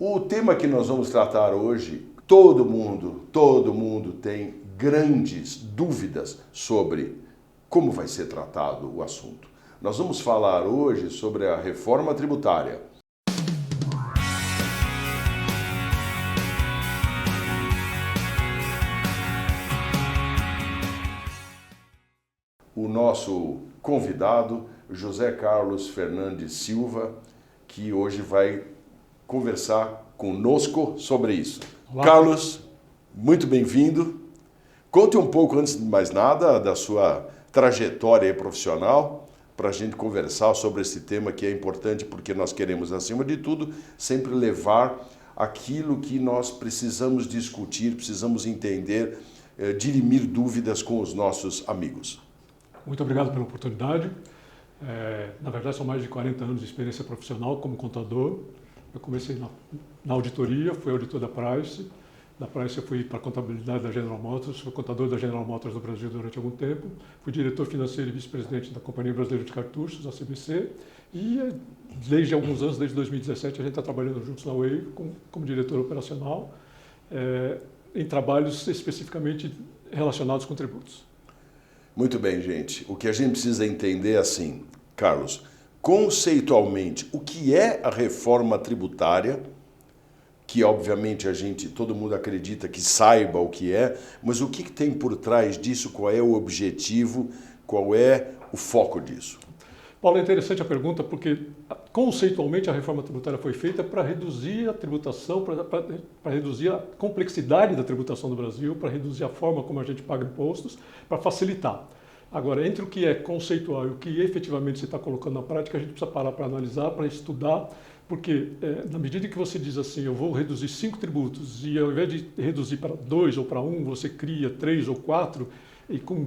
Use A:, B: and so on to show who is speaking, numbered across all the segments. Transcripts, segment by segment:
A: O tema que nós vamos tratar hoje, todo mundo tem grandes dúvidas sobre como vai ser tratado o assunto. Nós vamos falar hoje sobre a reforma tributária. O nosso convidado, José Carlos Fernandes Silva, que hoje vai conversar conosco sobre isso. Olá. Carlos, muito bem-vindo. Conte um pouco, antes de mais nada, da sua trajetória profissional, para a gente conversar sobre esse tema que é importante, porque nós queremos, acima de tudo, sempre levar aquilo que nós precisamos discutir, precisamos entender, dirimir dúvidas com os nossos amigos.
B: Muito obrigado pela oportunidade. Na verdade, são mais de 40 anos de experiência profissional como contador. Eu comecei na auditoria, fui auditor da Price. Da Price eu fui para a contabilidade da General Motors, fui contador da General Motors do Brasil durante algum tempo. Fui diretor financeiro e vice-presidente da Companhia Brasileira de Cartuchos, a CBC. E desde alguns anos, desde 2017, a gente está trabalhando juntos na Wave como diretor operacional, em trabalhos especificamente relacionados com tributos.
A: Muito bem, gente. O que a gente precisa entender é assim, Carlos, conceitualmente, o que é a reforma tributária, que obviamente todo mundo acredita que saiba o que é, mas o que tem por trás disso, qual é o objetivo, qual é o foco disso?
B: Paulo, é interessante a pergunta porque conceitualmente a reforma tributária foi feita para reduzir a tributação, para reduzir a complexidade da tributação do Brasil, para reduzir a forma como a gente paga impostos, para facilitar. Agora, entre o que é conceitual e o que efetivamente você está colocando na prática, a gente precisa parar para analisar, para estudar, porque na medida que você diz assim, eu vou reduzir 5 tributos e ao invés de reduzir para 2 ou para 1, você cria 3 ou 4, e com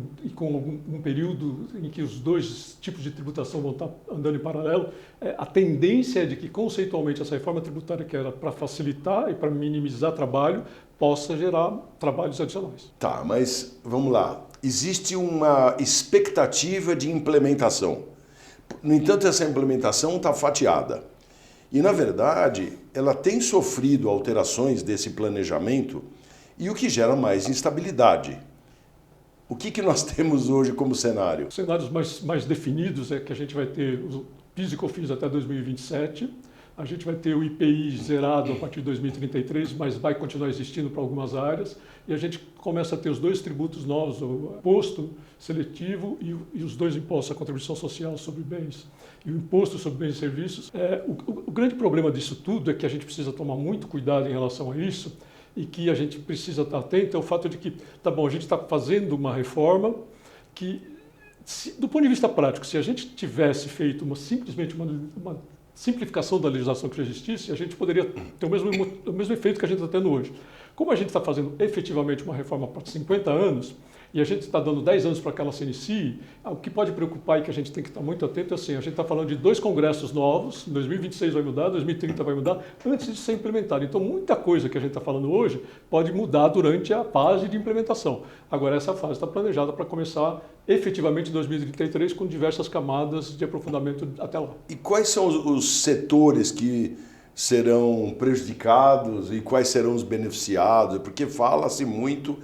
B: um período em que os dois tipos de tributação vão estar andando em paralelo, a tendência é de que conceitualmente essa reforma tributária, que era para facilitar e para minimizar trabalho, possa gerar trabalhos adicionais.
A: Tá, mas vamos lá. Existe uma expectativa de implementação. No entanto, essa implementação está fatiada. E, na verdade, ela tem sofrido alterações desse planejamento e o que gera mais instabilidade. O que nós temos hoje como cenário?
B: Os cenários mais definidos é que a gente vai ter o PIS e COFINS até 2027, a gente vai ter o IPI zerado a partir de 2033, mas vai continuar existindo para algumas áreas, e a gente começa a ter os 2 tributos novos, o imposto seletivo e os 2 impostos, a contribuição social sobre bens e o imposto sobre bens e serviços. O grande problema disso tudo é que a gente precisa tomar muito cuidado em relação a isso, e que a gente precisa estar atento é o fato de que, tá bom, a gente está fazendo uma reforma que, do ponto de vista prático, se a gente tivesse feito simplesmente uma simplificação da legislação que já existisse, a gente poderia ter o mesmo efeito que a gente está tendo hoje. Como a gente está fazendo efetivamente uma reforma para 50 anos, e a gente está dando 10 anos para que ela se inicie, o que pode preocupar e que a gente tem que estar muito atento é assim, a gente está falando de 2 congressos novos, 2026 vai mudar, 2030 vai mudar, antes de ser implementado. Então, muita coisa que a gente está falando hoje pode mudar durante a fase de implementação. Agora, essa fase está planejada para começar efetivamente em 2033, com diversas camadas de aprofundamento até lá.
A: E quais são os setores que serão prejudicados e quais serão os beneficiados? Porque fala-se muito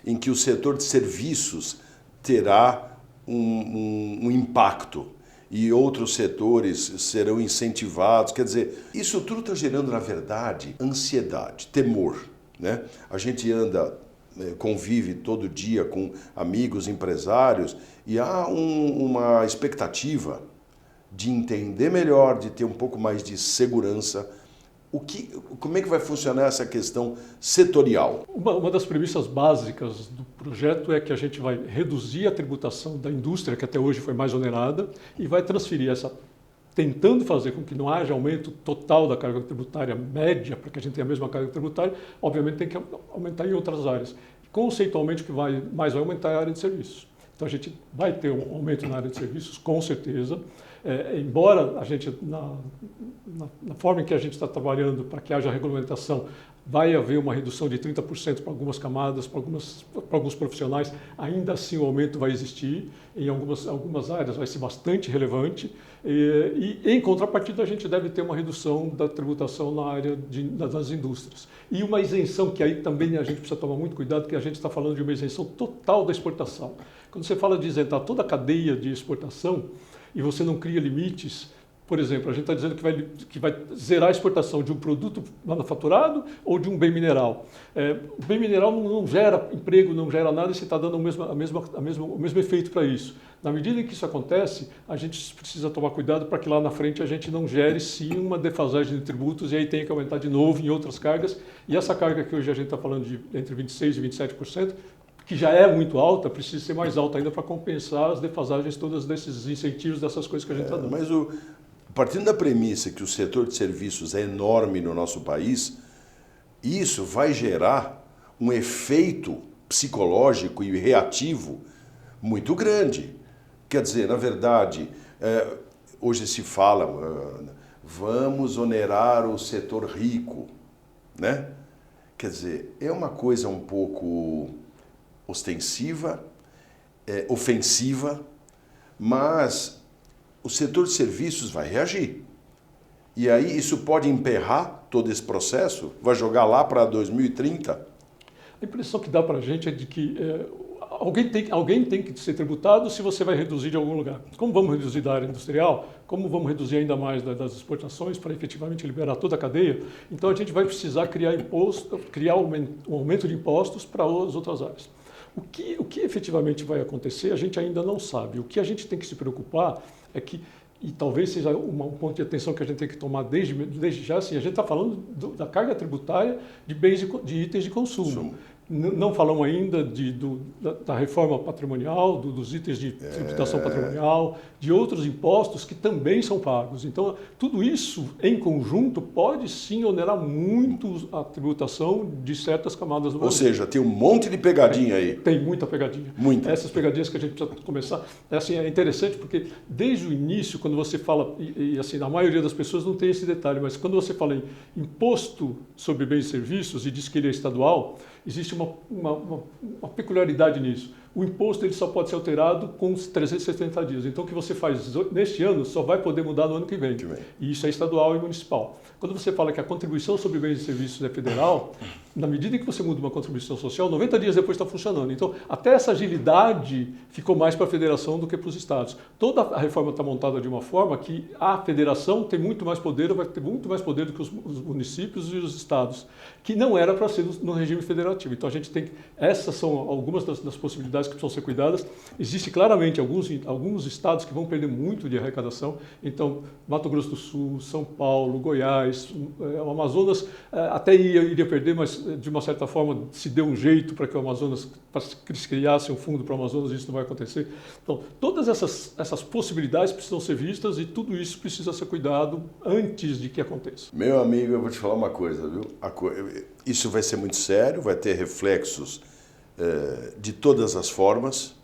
A: em que o setor de serviços terá um impacto e outros setores serão incentivados. Quer dizer, isso tudo está gerando, na verdade, ansiedade, temor, né? A gente convive todo dia com amigos, empresários, e há uma expectativa de entender melhor, de ter um pouco mais de segurança. Como é que vai funcionar essa questão setorial?
B: Uma das premissas básicas do projeto é que a gente vai reduzir a tributação da indústria, que até hoje foi mais onerada, e vai transferir tentando fazer com que não haja aumento total da carga tributária média, para que a gente tenha a mesma carga tributária, obviamente tem que aumentar em outras áreas. Conceitualmente, o que mais vai aumentar é a área de serviços. Então a gente vai ter um aumento na área de serviços, com certeza. Embora a gente, na forma em que a gente está trabalhando para que haja regulamentação, vai haver uma redução de 30% para algumas camadas, para alguns profissionais, ainda assim o aumento vai existir, em algumas áreas vai ser bastante relevante, e em contrapartida a gente deve ter uma redução da tributação na área das indústrias. E uma isenção, que aí também a gente precisa tomar muito cuidado, que a gente está falando de uma isenção total da exportação. Quando você fala de isentar toda a cadeia de exportação, e você não cria limites, por exemplo, a gente está dizendo que vai zerar a exportação de um produto manufaturado ou de um bem mineral. O bem mineral não gera emprego, não gera nada, e você está dando o mesmo efeito para isso. Na medida em que isso acontece, a gente precisa tomar cuidado para que lá na frente a gente não gere sim uma defasagem de tributos e aí tenha que aumentar de novo em outras cargas. E essa carga que hoje a gente está falando de entre 26% e 27%, que já é muito alta, precisa ser mais alta ainda para compensar as defasagens todas desses incentivos, dessas coisas que a gente está dando.
A: Mas partindo da premissa que o setor de serviços é enorme no nosso país, isso vai gerar um efeito psicológico e reativo muito grande. Quer dizer, na verdade, hoje se fala, vamos onerar o setor rico, né? Quer dizer, é uma coisa um pouco ostensiva, ofensiva, mas o setor de serviços vai reagir. E aí isso pode emperrar todo esse processo? Vai jogar lá para 2030?
B: A impressão que dá para a gente é de que alguém tem que ser tributado se você vai reduzir de algum lugar. Como vamos reduzir da área industrial? Como vamos reduzir ainda mais das exportações para efetivamente liberar toda a cadeia? Então a gente vai precisar criar um aumento de impostos para as outras áreas. O que efetivamente vai acontecer, a gente ainda não sabe. O que a gente tem que se preocupar é que, e talvez seja um ponto de atenção que a gente tem que tomar desde já, assim, a gente está falando da carga tributária de bens de itens de consumo. Não falamos ainda da reforma patrimonial, dos itens de tributação patrimonial, de outros impostos que também são pagos. Então, tudo isso em conjunto pode sim onerar muito a tributação de certas camadas do Brasil.
A: Ou seja, tem um monte de pegadinha aí.
B: Tem muita pegadinha.
A: Muita.
B: Essas pegadinhas que a gente precisa começar. É interessante porque desde o início, quando você fala, e assim, a maioria das pessoas não tem esse detalhe, mas quando você fala em imposto sobre bens e serviços e diz que ele é estadual, existe uma peculiaridade nisso. O imposto ele só pode ser alterado com 370 dias. Então, o que você faz neste ano só vai poder mudar no ano que vem. E isso é estadual e municipal. Quando você fala que a contribuição sobre bens e serviços é federal, na medida em que você muda uma contribuição social, 90 dias depois está funcionando. Então, até essa agilidade ficou mais para a federação do que para os estados. Toda a reforma está montada de uma forma que a federação tem muito mais poder, vai ter muito mais poder do que os municípios e os estados, que não era para ser no regime federativo. Então, a gente tem essas são algumas das possibilidades que precisam ser cuidadas. Existe claramente alguns estados que vão perder muito de arrecadação. Então, Mato Grosso do Sul, São Paulo, Goiás, o Amazonas até iria perder, mas de uma certa forma se deu um jeito para que o Amazonas criasse um fundo para o Amazonas, isso não vai acontecer. Então, todas essas possibilidades precisam ser vistas e tudo isso precisa ser cuidado antes de que aconteça.
A: Meu amigo, eu vou te falar uma coisa, viu? Isso vai ser muito sério, vai ter reflexos de todas as formas.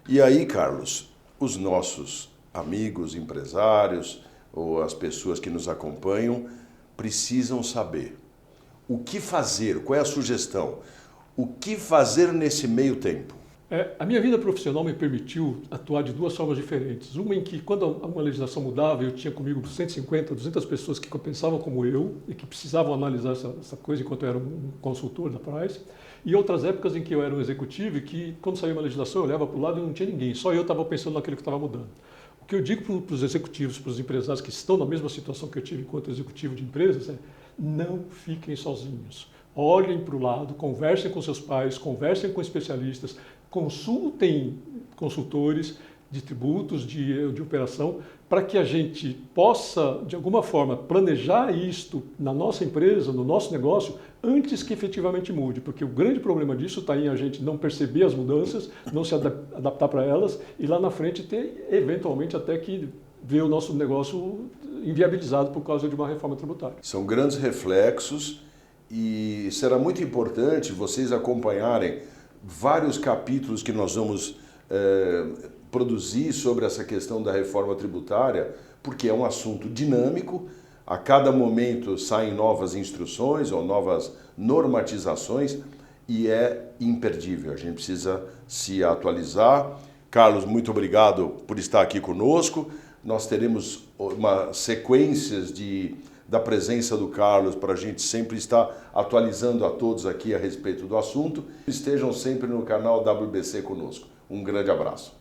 A: E aí, Carlos, os nossos amigos, empresários ou as pessoas que nos acompanham precisam saber o que fazer, qual é a sugestão, o que fazer nesse meio tempo.
B: A minha vida profissional me permitiu atuar de duas formas diferentes. Uma em que, quando uma legislação mudava, eu tinha comigo 150, 200 pessoas que pensavam como eu e que precisavam analisar essa coisa enquanto eu era um consultor da Price. E outras épocas em que eu era um executivo e que, quando saía uma legislação, eu olhava para o lado e não tinha ninguém. Só eu estava pensando naquilo que estava mudando. O que eu digo para os executivos, para os empresários que estão na mesma situação que eu tive enquanto executivo de empresas é: não fiquem sozinhos. Olhem para o lado, conversem com seus pais, conversem com especialistas, consultem consultores de tributos, de operação, para que a gente possa, de alguma forma, planejar isto na nossa empresa, no nosso negócio, antes que efetivamente mude. Porque o grande problema disso está em a gente não perceber as mudanças, não se adaptar para elas e lá na frente ter, eventualmente, até que ver o nosso negócio inviabilizado por causa de uma reforma tributária.
A: São grandes reflexos e será muito importante vocês acompanharem vários capítulos que nós vamos produzir sobre essa questão da reforma tributária, porque é um assunto dinâmico, a cada momento saem novas instruções ou novas normatizações e é imperdível, a gente precisa se atualizar. Carlos, muito obrigado por estar aqui conosco. Nós teremos uma sequências da presença do Carlos para a gente sempre estar atualizando a todos aqui a respeito do assunto. Estejam sempre no canal WBC conosco. Um grande abraço.